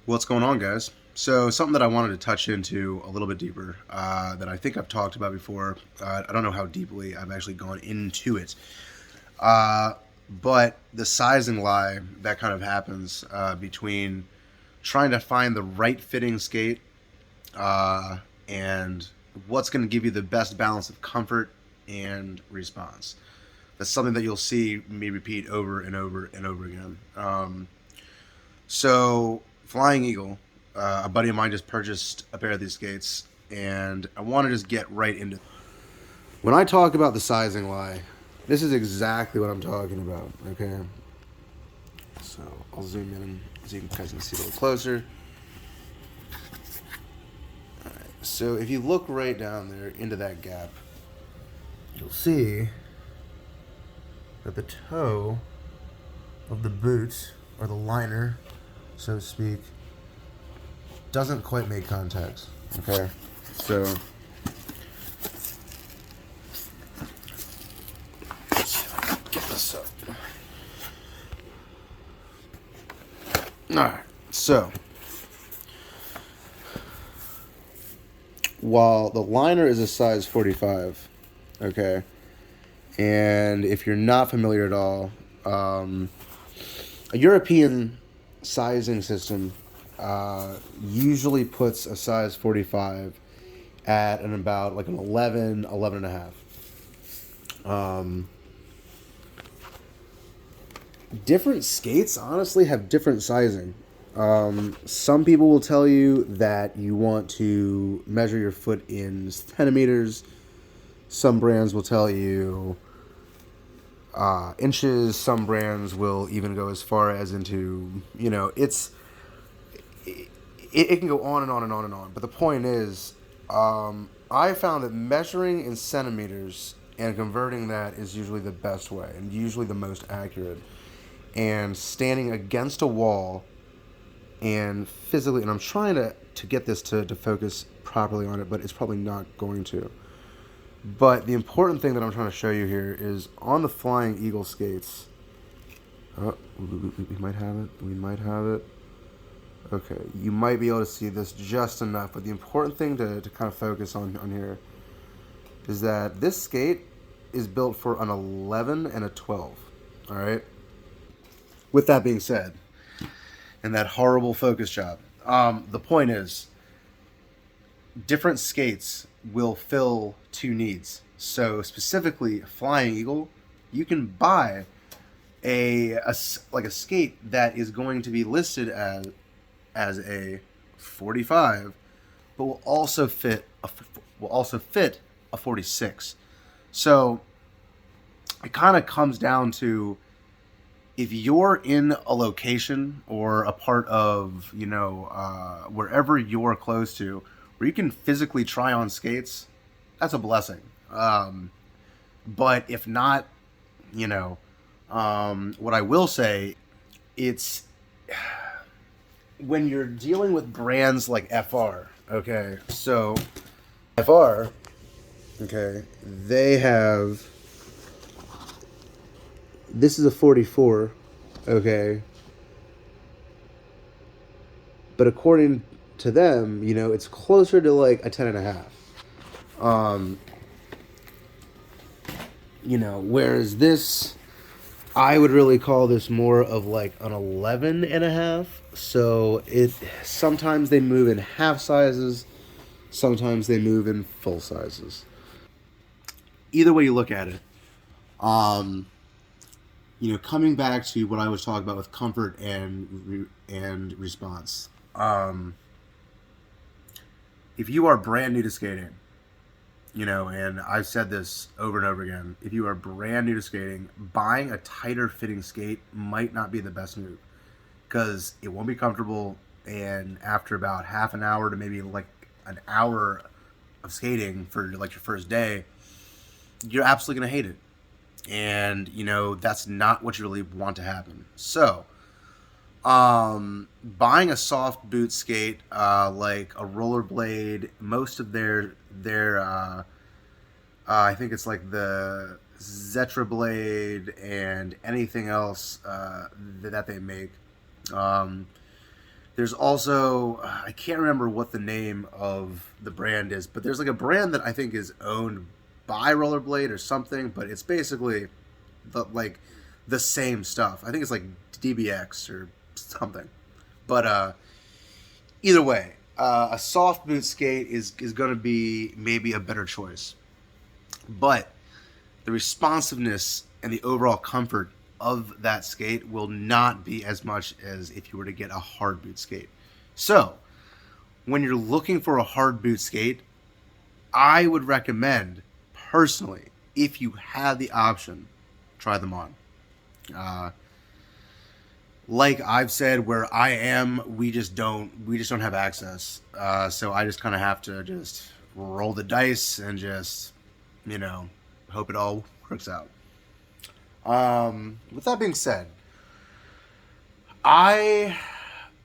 What's going on, guys? So, something that I wanted to touch into a little bit deeper that I think I've talked about before. I don't know how deeply I've actually gone into it. Uh, but the sizing lie that kind of happens between trying to find the right fitting skate uh, and what's going to give you the best balance of comfort and response. That's something that you'll see me repeat over and over and over again. So, Flying Eagle, a buddy of mine just purchased a pair of these skates, and I want to just get right into. When I talk about the sizing lie, this is exactly what I'm talking about. Okay, so I'll zoom in so you guys can see a little closer. All right. So if you look right down there into that gap, you'll see that the toe of the boot, or the liner, so to speak, doesn't quite make contact. Okay, so get this up. All right, so while the liner is a size 45, okay, and if you're not familiar at all, a European sizing system usually puts a size 45 at an about like an 11, 11 and a half. Different skates honestly have different sizing. Some people will tell you that you want to measure your foot in centimeters. Some brands will tell you inches. Some brands will even go as far as into, it can go on and on and on and on. But the point is, I found that measuring in centimeters and converting that is usually the best way and usually the most accurate. And standing against a wall and physically, and I'm trying to get this to focus properly on it, but it's probably not going to. But the important thing that I'm trying to show you here is on the Flying Eagle skates. Oh, we might have it. We might have it. Okay, you might be able to see this just enough, but the important thing to kind of focus on here is that this skate is built for an 11 and a 12. All right. With that being said, and that horrible focus job, the point is, different skates will fill two needs. So specifically, Flying Eagle, you can buy a skate that is going to be listed as a 45, but will also fit a 46. So it kind of comes down to, if you're in a location or a part of, wherever you're close to, where you can physically try on skates, that's a blessing. But if not, what I will say, it's when you're dealing with brands like FR, okay, so FR, okay, they have, this is a 44, okay, but according to them, it's closer to like a 10 and a half. Whereas this, I would really call this more of like an 11 and a half. So sometimes they move in half sizes, sometimes they move in full sizes. Either way you look at it, coming back to what I was talking about with comfort and response. If you are brand new to skating, and I've said this over and over again, if you are brand new to skating, buying a tighter fitting skate might not be the best move, because it won't be comfortable, and after about half an hour to maybe like an hour of skating for like your first day, you're absolutely going to hate it. And, that's not what you really want to happen. So, buying a soft boot skate, like a rollerblade, most of their I think it's like the Zetra blade and anything else that they make, There's also, I can't remember what the name of the brand is, but there's like a brand that I think is owned by Rollerblade or something, but it's basically the same stuff. I think it's like DBX or something. But either way, a soft boot skate is going to be maybe a better choice. But the responsiveness and the overall comfort of that skate will not be as much as if you were to get a hard boot skate. So, when you're looking for a hard boot skate, I would recommend, personally, if you have the option, try them on. Like I've said, where I am, we just don't have access. So I just kind of have to just roll the dice and just, hope it all works out. With that being said, I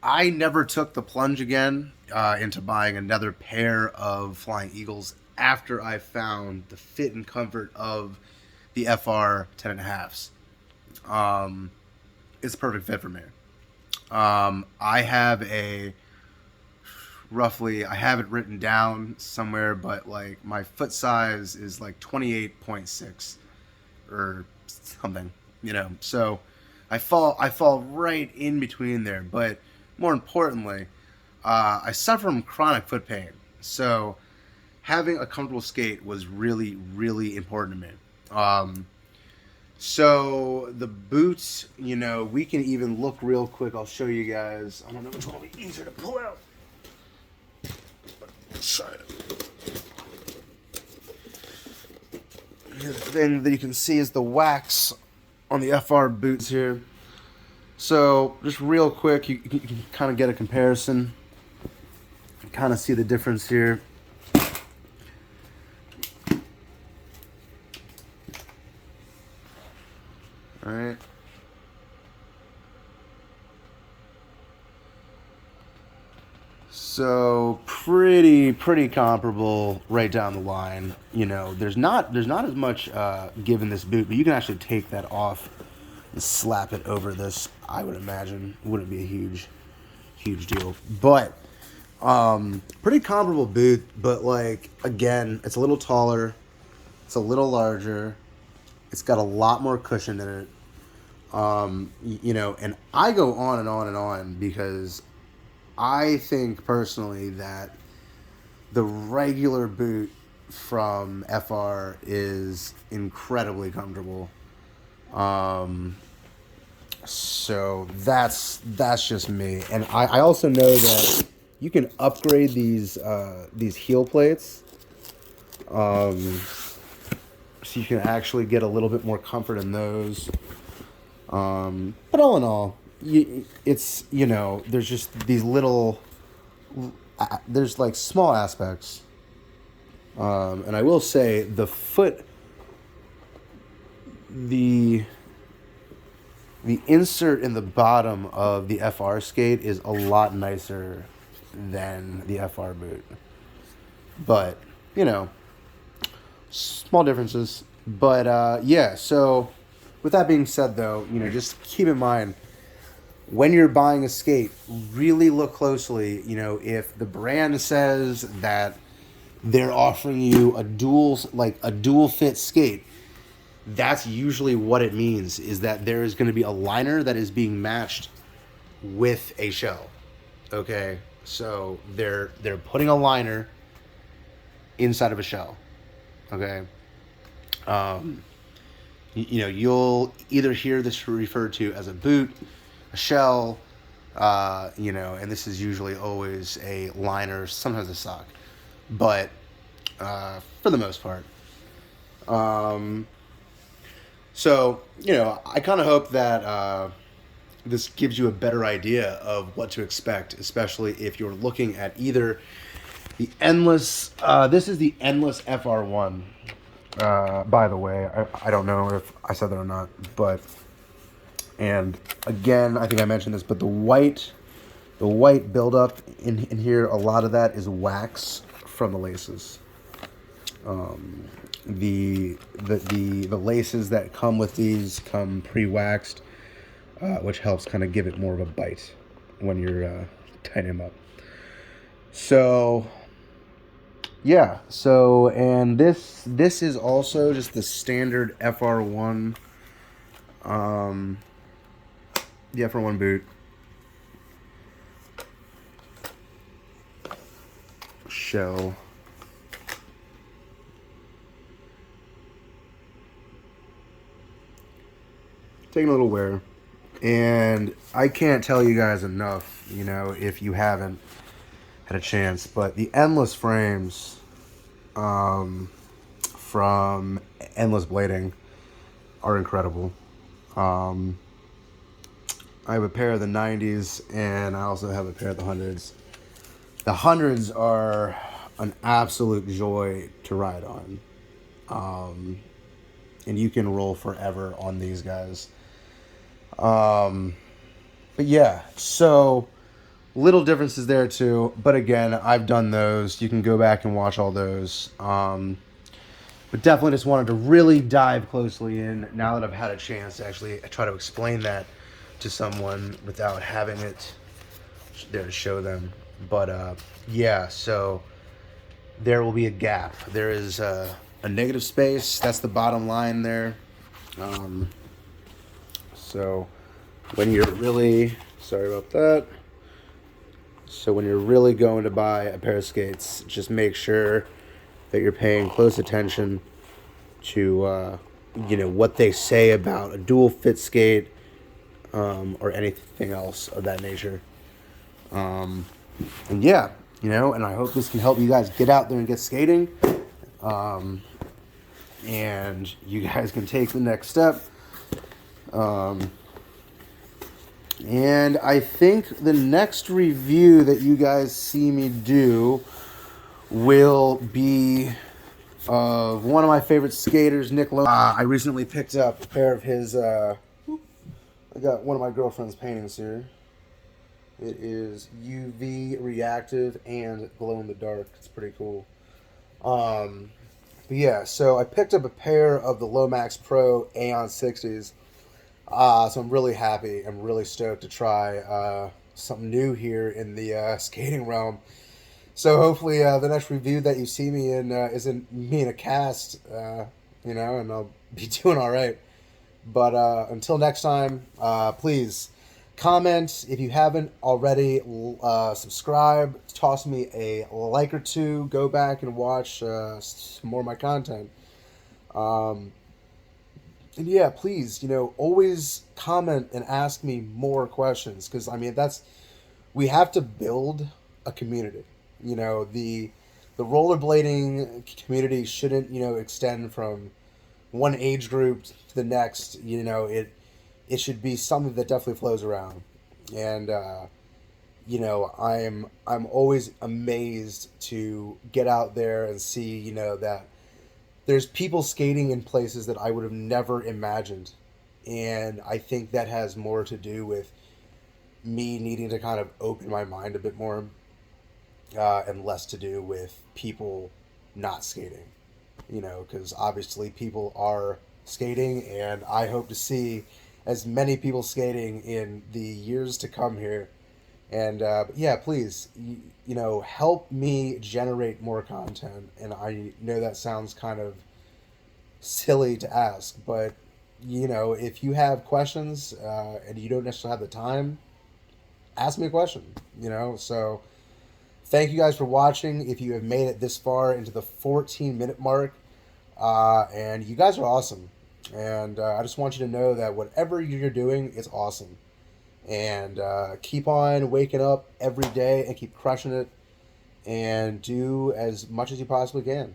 never took the plunge again into buying another pair of Flying Eagles after I found the fit and comfort of the FR 10.5s. It's a perfect fit for me. I have I have it written down somewhere, but like my foot size is like 28.6 or something, so I fall right in between there. But more importantly, I suffer from chronic foot pain, so having a comfortable skate was really, really important to me. So the boots, we can even look real quick. I'll show you guys. I don't know which one will be easier to pull out. Let's try it. The thing that you can see is the wax on the FR boots here. So just real quick, you can kind of get a comparison. Kind of see the difference here. All right. So pretty comparable right down the line. There's not as much give in this boot, but you can actually take that off and slap it over this. I would imagine wouldn't be a huge deal, but pretty comparable boot. But like again, it's a little taller, it's a little larger, it's got a lot more cushion in it. And I go on and on and on because I think personally that the regular boot from FR is incredibly comfortable. So that's just me. And I also know that you can upgrade these heel plates. So you can actually get a little bit more comfort in those. But all in all, it's, there's just these little, there's like small aspects. And I will say the insert in the bottom of the FR skate is a lot nicer than the FR boot. But, small differences. But, yeah, so with that being said, though, just keep in mind, when you're buying a skate, really look closely, if the brand says that they're offering you a dual fit skate, that's usually what it means, is that there is going to be a liner that is being matched with a shell. Okay? So they're putting a liner inside of a shell. Okay? You'll either hear this referred to as a boot, a shell, and this is usually always a liner, sometimes a sock, but for the most part. So, I kind of hope that this gives you a better idea of what to expect, especially if you're looking at either the Endless, this is the Endless FR1. By the way, I don't know if I said that or not, but, and again, I think I mentioned this, but the white buildup in here, a lot of that is wax from the laces. The laces that come with these come pre-waxed, which helps kind of give it more of a bite when you're tighten him up. So yeah, so and this is also just the standard Fr1, the Fr1 boot. Shell. Taking a little wear. And I can't tell you guys enough, you know, if you haven't had a chance, but the endless frames from Endless Blading are incredible. I have a pair of the 90s, and I also have a pair of the 100s. The 100s are an absolute joy to ride on. And you can roll forever on these guys. But yeah, so little differences there too. But again, I've done those. You can go back and watch all those. But definitely just wanted to really dive closely in now that I've had a chance to actually try to explain that to someone without having it there to show them. But yeah, so there will be a gap. There is a negative space. That's the bottom line there. So when you're really, sorry about that. So when you're really going to buy a pair of skates, just make sure that you're paying close attention to, you know, what they say about a dual fit skate, or anything else of that nature. And yeah, you know, and I hope this can help you guys get out there and get skating. And you guys can take the next step. And I think the next review that you guys see me do will be of one of my favorite skaters, Nick Lo. I recently picked up a pair of his, I got one of my girlfriend's paintings here. It is UV reactive and glow in the dark. It's pretty cool. But yeah, so I picked up a pair of the Lomax Pro Aeon 60s. So I'm really happy. I'm really stoked to try something new here in the skating realm. So hopefully the next review that you see me in isn't me in a cast, you know, and I'll be doing all right. But until next time, please comment if you haven't already. Subscribe. Toss me a like or two. Go back and watch some more of my content. And yeah, please, you know, always comment and ask me more questions, because I mean we have to build a community. You know, the rollerblading community shouldn't, you know, extend from one age group to the next. You know, it should be something that definitely flows around. And you know, I'm always amazed to get out there and see, you know, that there's people skating in places that I would have never imagined. And I think that has more to do with me needing to kind of open my mind a bit more, and less to do with people not skating. You know, because obviously people are skating, and I hope to see as many people skating in the years to come here. And but yeah, please, you know, help me generate more content. And I know that sounds kind of silly to ask, but you know, if you have questions and you don't necessarily have the time, ask me a question. You know, so thank you guys for watching. If you have made it this far into the 14-minute mark, and you guys are awesome. And I just want you to know that whatever you're doing is awesome. And keep on waking up every day and keep crushing it, and do as much as you possibly can.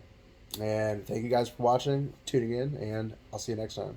And thank you guys for watching, tuning in, and I'll see you next time.